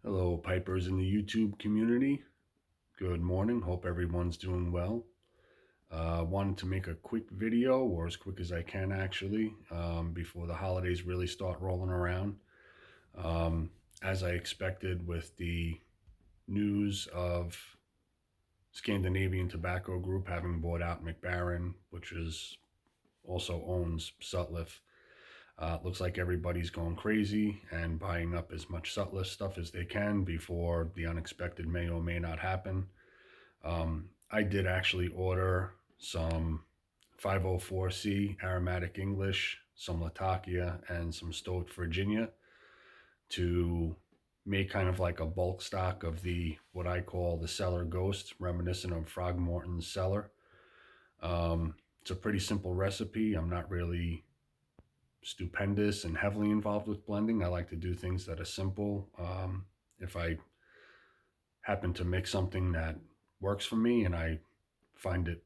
Hello, Pipers in the YouTube community. Good morning. Hope everyone's doing well. Wanted to make a quick video, or as quick as I can actually, before the holidays really start rolling around. Um, as I expected, with the news of Scandinavian Tobacco Group having bought out McBaron, which is also owns Sutliff. Looks like everybody's going crazy and buying up as much Sutliff stuff as they can before the unexpected may or may not happen. I did actually order some 504C Aromatic English, some Latakia, and some Stoved Virginia to make kind of like a bulk stock of the what I call the Cellar Ghost, reminiscent of Morton's Cellar. It's a pretty simple recipe. I'm not really stupendous and heavily involved with blending. I like to do things that are simple. If I happen to mix something that works for me and I find it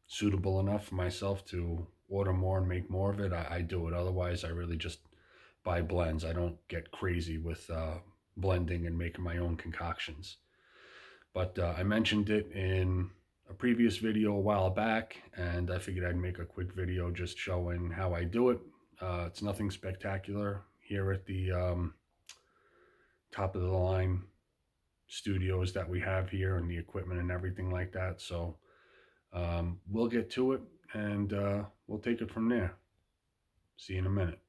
suitable enough for myself to order more and make more of it, I do it. Otherwise, I really just buy blends. I don't get crazy with blending and making my own concoctions. But I mentioned it in a previous video a while back, and I figured I'd make a quick video just showing how I do it. It's nothing spectacular here at the top of the line studios that we have here and the equipment and everything like that. So we'll get to it and we'll take it from there. See you in a minute.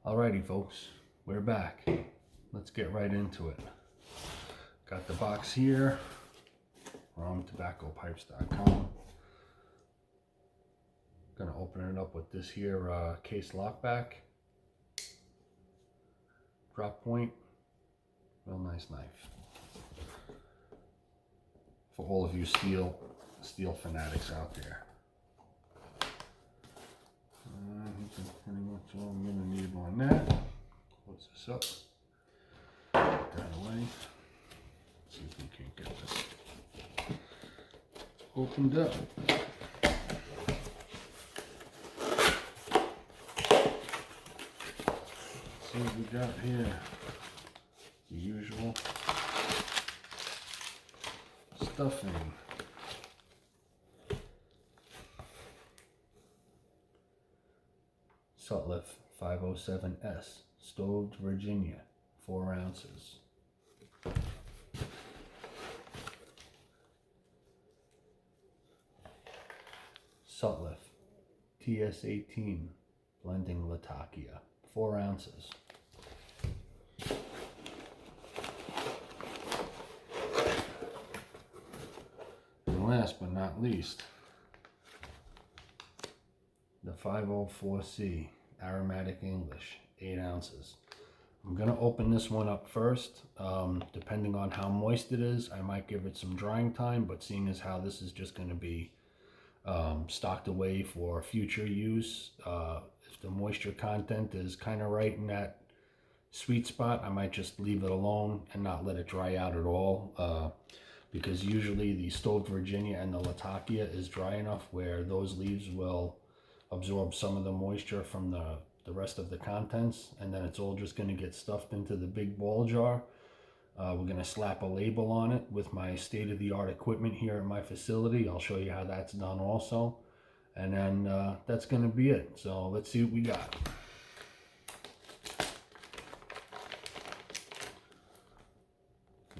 Alrighty, folks, we're back. Let's get right into it. Got the box here from tobaccopipes.com. Gonna open it up with this here case lockback. Drop point, real nice knife. For all of you steel fanatics out there. That's pretty much all I'm gonna need on that. Close this up. Put that away. See if we can't get this opened up. See what we got here. The usual stuffing. Sutliff 507S, Stoved Virginia, 4 ounces. Sutliff TS18, blending Latakia, 4 ounces. And last but not least, the 504C Aromatic English, 8 ounces. I'm going to open this one up first. Depending on how moist it is, I might give it some drying time, but seeing as how this is just going to be stocked away for future use, if the moisture content is kind of right in that sweet spot, I might just leave it alone and not let it dry out at all, because usually the Stoved Virginia and the Latakia is dry enough where those leaves will absorb some of the moisture from the rest of the contents, and then it's all just going to get stuffed into the big ball jar. We're going to slap a label on it with my state-of-the-art equipment here at my facility. I'll show you how that's done also, and then that's going to be it. So let's see what we got.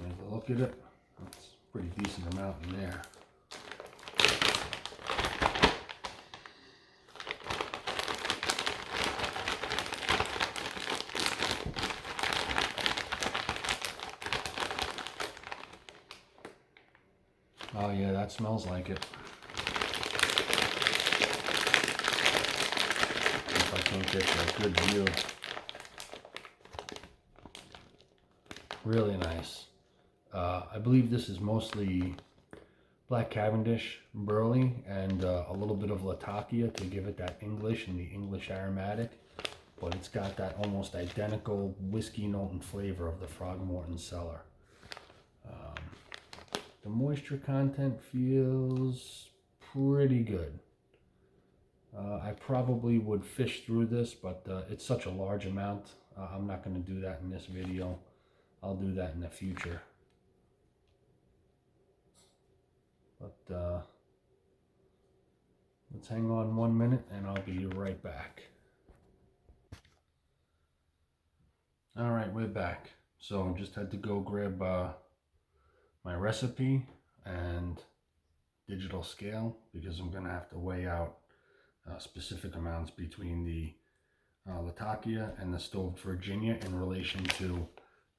Have a look at it. That's a pretty decent amount in there. Oh yeah, that smells like it. If I can't get a good view. Really nice. I believe this is mostly Black Cavendish burley and a little bit of Latakia to give it that English and the English aromatic. But it's got that almost identical whiskey note and flavor of the Morton Cellar. The moisture content feels pretty good. I probably would fish through this, but it's such a large amount. I'm not going to do that in this video. I'll do that in the future. But let's hang on 1 minute and I'll be right back. All right, we're back. So just had to go grab my recipe and digital scale because I'm going to have to weigh out specific amounts between the Latakia and the Stoved Virginia in relation to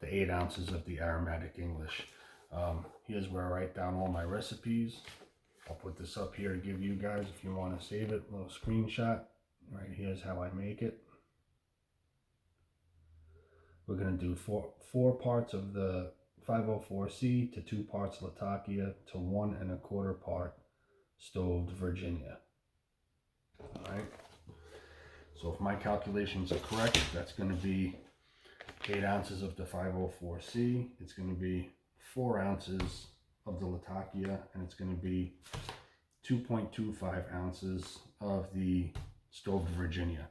the 8 ounces of the Aromatic English. Here's where I write down all my recipes. I'll put this up here to give you guys, if you want to save it, a little screenshot. Right here's how I make it. We're going to do four parts of the 504C to 2 parts Latakia to 1 1/4 part Stoved Virginia. All right. So if my calculations are correct, that's going to be 8 ounces of the 504C. It's going to be 4 ounces of the Latakia, and it's going to be 2.25 ounces of the Stoved Virginia.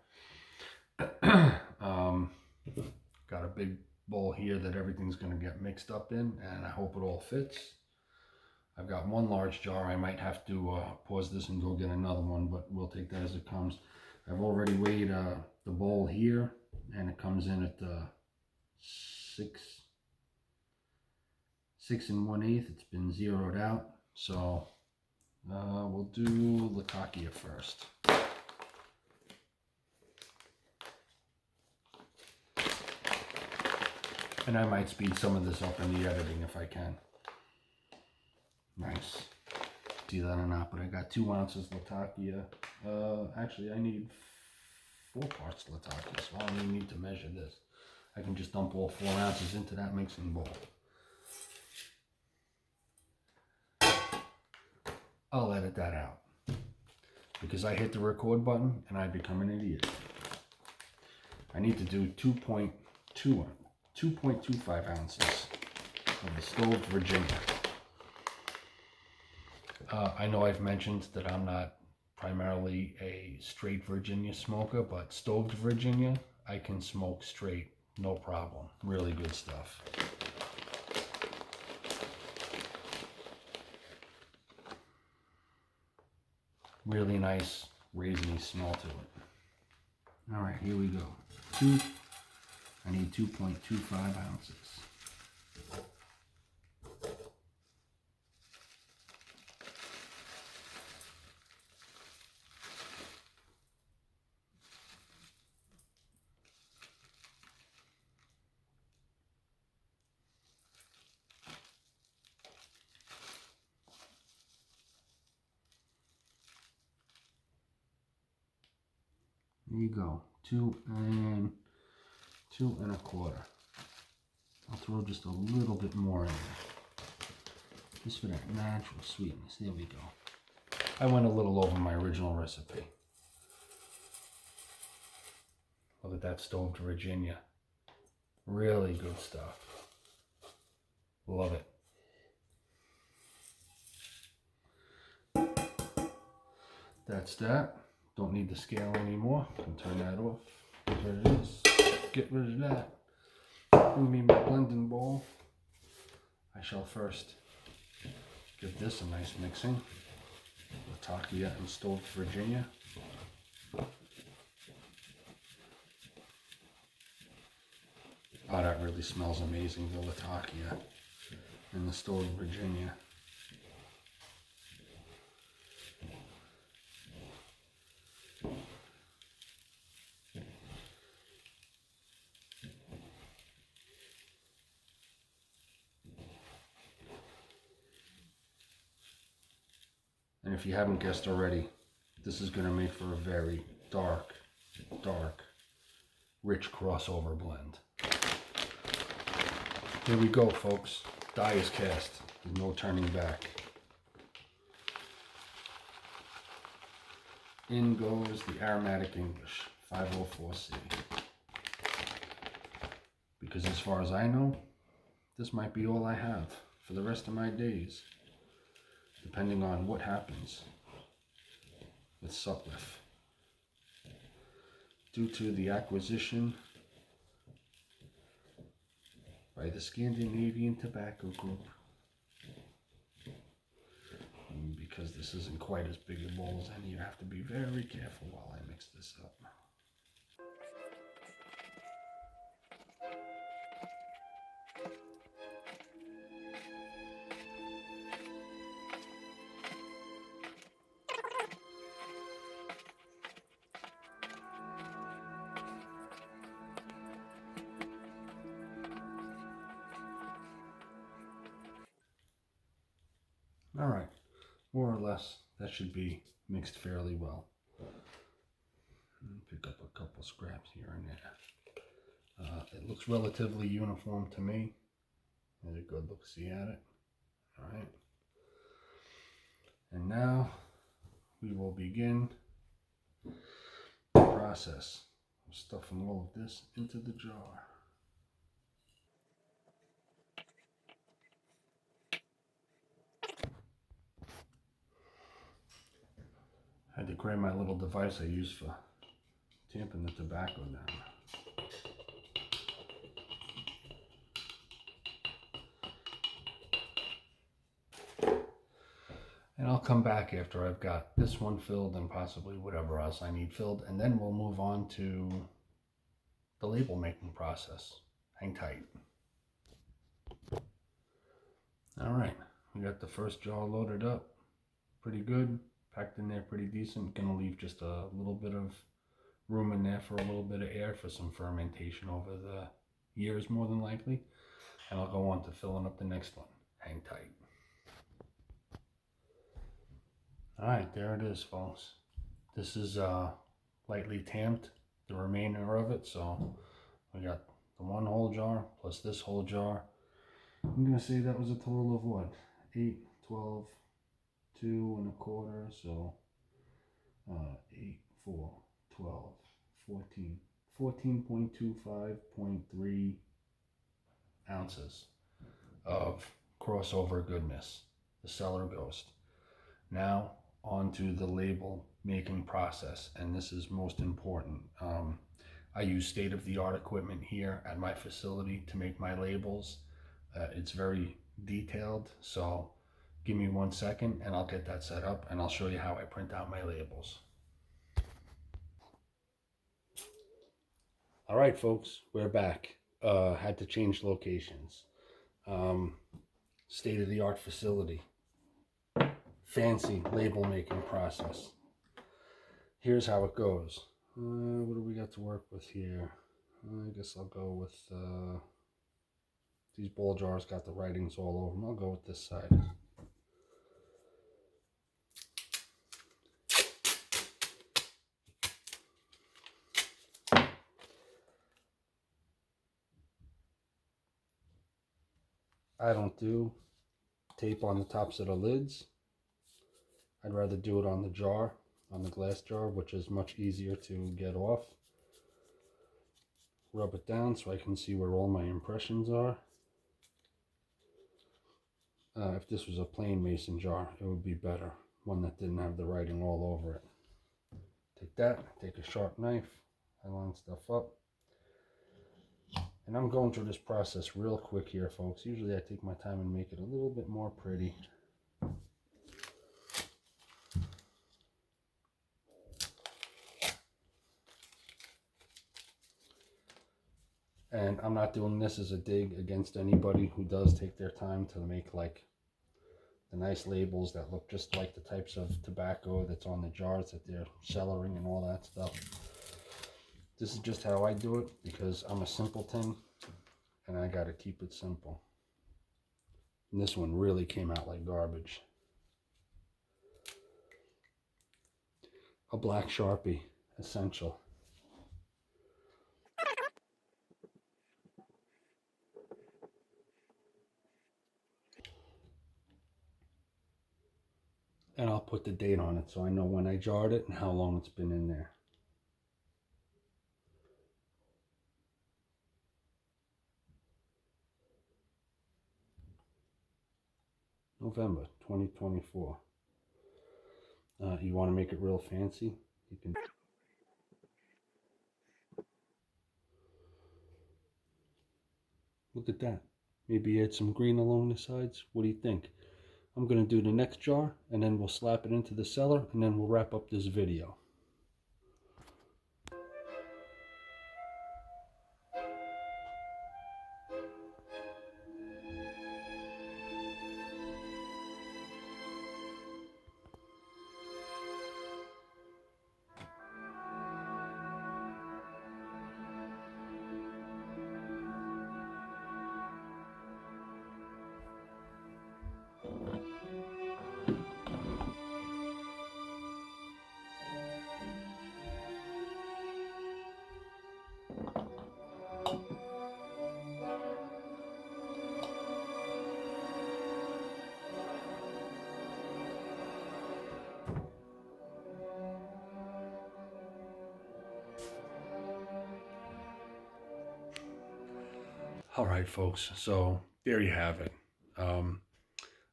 Got a big bowl here that everything's going to get mixed up in, and I hope it all fits. I've got 1 large jar. I might have to pause this and go get another one, but we'll take that as it comes. I've already weighed the bowl here, and it comes in at 6 1/8. It's been zeroed out, so we'll do Latakia first. And I might speed some of this up in the editing if I can. Nice. See that or not, but I got 2 ounces Latakia. Actually, I need 4 parts Latakia, so I don't even need to measure this. I can just dump all 4 ounces into that mixing bowl. I'll edit that out because I hit the record button and I become an idiot. I need to do 2.25 ounces of the Stoved Virginia. I know I've mentioned that I'm not primarily a straight Virginia smoker, but Stoved Virginia I can smoke straight, no problem. Really good stuff. Really nice raisiny smell to it. All right, here we go. I need 2.25 ounces. There you go, 2 1/4. I'll throw just a little bit more in there, just for that natural sweetness. There we go. I went a little over my original recipe. Look at that Stoved Virginia. Really good stuff. Love it. That's that. Don't need the scale anymore. Can turn that off. Get rid of this. Get rid of that. Give me my blending bowl. I shall first give this a nice mixing. Latakia and Stoved Virginia. Oh, that really smells amazing, the Latakia and the Stoved Virginia. And if you haven't guessed already, this is going to make for a very dark, rich crossover blend. Here we go, folks. Die is cast. There's no turning back. In goes the Aromatic English 504C. Because as far as I know, this might be all I have for the rest of my days, depending on what happens with Sutliff. due to the acquisition by the Scandinavian Tobacco Group. And because this isn't quite as big a bowl as any, you have to be very careful while I mix this up. All right, more or less, that should be mixed fairly well. Pick up a couple scraps here and there. It looks relatively uniform to me. There's a good look-see at it. All right. And now we will begin the process of stuffing all of this into the jar. I had to grab my little device I use for tamping the tobacco down. And I'll come back after I've got this one filled and possibly whatever else I need filled, and then we'll move on to the label making process. Hang tight. All right, we got the first jar loaded up. Pretty good, packed in there pretty decent. Gonna leave just a little bit of room in there for a little bit of air for some fermentation over the years, more than likely. And I'll go on to filling up the next one. Hang tight. All right, there it is, folks. This is lightly tamped, the remainder of it. So we got the one whole jar plus this whole jar. I'm gonna say that was a total of what? 8, 12, 2 1/4. So 8, 4, 12, 14, 14.25.3 ounces of crossover goodness, the Cellar Ghost. Now onto the label making process, and this is most important. I use state-of-the-art equipment here at my facility to make my labels. It's very detailed, so give me 1 second and I'll get that set up and I'll show you how I print out my labels. All right, folks, we're back. Had to change locations. State-of-the-art facility. Fancy label making process. Here's how it goes. What do we got to work with here? I guess I'll go with these bowl jars got the writings all over them. I'll go with this side. I don't do tape on the tops of the lids. I'd rather do it on the jar, on the glass jar, which is much easier to get off. Rub it down so I can see where all my impressions are. If this was a plain mason jar, it would be better. One that didn't have the writing all over it. Take that, take a sharp knife, I line stuff up. And I'm going through this process real quick here, folks. Usually I take my time and make it a little bit more pretty. And I'm not doing this as a dig against anybody who does take their time to make like the nice labels that look just like the types of tobacco that's on the jars that they're cellaring and all that stuff. This is just how I do it because I'm a simpleton and I gotta keep it simple. And this one really came out like garbage. A black Sharpie, essential. And I'll put the date on it so I know when I jarred it and how long it's been in there. November 2024. You want to make it real fancy? You can. Look at that. Maybe add some green along the sides. What do you think? I'm going to do the next jar, and then we'll slap it into the cellar, and then we'll wrap up this video. All right, folks, so there you have it.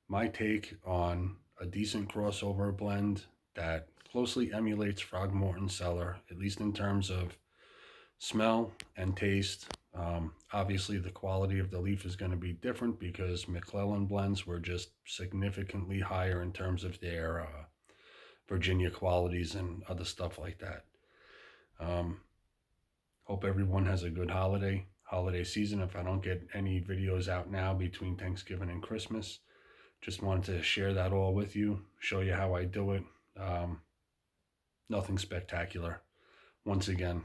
My take on a decent crossover blend that closely emulates Morton Cellar, at least in terms of smell and taste. Obviously, the quality of the leaf is going to be different because McClelland blends were just significantly higher in terms of their Virginia qualities and other stuff like that. Hope everyone has a good holiday season. If I don't get any videos out now between Thanksgiving and Christmas, just wanted to share that all with you, show you how I do it. Nothing spectacular. Once again,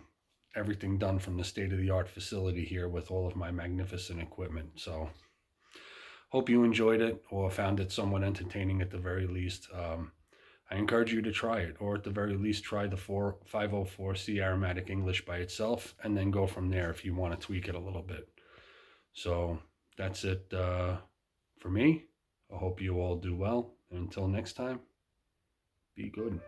everything done from the state-of-the-art facility here with all of my magnificent equipment. So hope you enjoyed it or found it somewhat entertaining at the very least. I encourage you to try it, or at the very least try the 504C Aromatic English by itself, and then go from there if you want to tweak it a little bit. So that's it for me. I hope you all do well. And until next time, be good.